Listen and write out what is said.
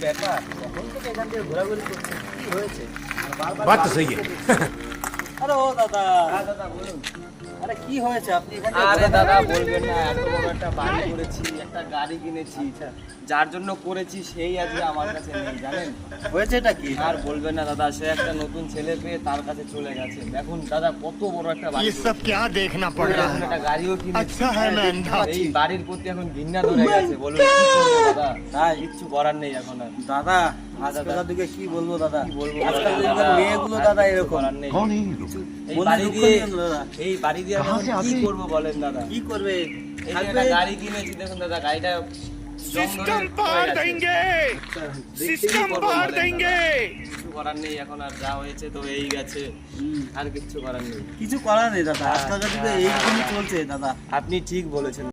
ব্যাপার? কখন থেকে এখান থেকে ঘোরাঘুরি করছে, কি হয়েছে? बात तो सही है। আরে ও দাদা, হ্যাঁ দাদা বলুন। আরে কি হয়েছে আপনি এখান থেকে আরে ঘোরাঘুরি দাদা করছেন? বলবেন না, এত বড় একটা বাড়ি করেছি, একটা গাড়ি কিনেছি, যার জন্য করেছি সেই আজকে আমার কাছে নেই জানেন। হয়েছে এটা কি? আর বলবেন না দাদা, সে একটা নতুন ছেলে পেয়ে তার কাছে চলে গেছে। দেখুন দাদা কত বড় একটা বাড়ি ये सब क्या देखना पड़ করেছি, रहा এখন है? একটা গাড়িও কিনেছি। अच्छा है मैं अंधा এই বাড়ির প্রতি এখন ঘৃণা ধরে গেছে। বলুন কি করবো দাদা, তাই? কিচ্ছু করার নেই এখন আর। দাদা আজকালকার যুগে কি বলবো দাদা, কি বলবো আজকাল দাদা, যুগের মেয়েগুলো আর দাদা কিচ্ছু এরকম। করার নেই। कौन है ये लोग? এই বলে বাড়ি দুঃখ দিয়ে নিয়েন দাদা। এই বাড়ি দিয়ে আমি कहाँ से এখন কি आते? করবো বলেন দাদা। কি করবে? এই যে থাকবে? একটা গাড়ি কিনেছি, দেখুন দাদা গাড়িটা सिस्टम पार देंगे আচ্ছা, सिस्टम করবো पार বলেন देंगे কিছু করার নেই এখন আর, যা হয়েছে তো এই গেছে, হুম, আর কিচ্ছু করার নেই। কিছু করার নেই দাদা, আজকালকার যুগে এইরকমই চলছে দাদা। আপনি ঠিক বলেছেন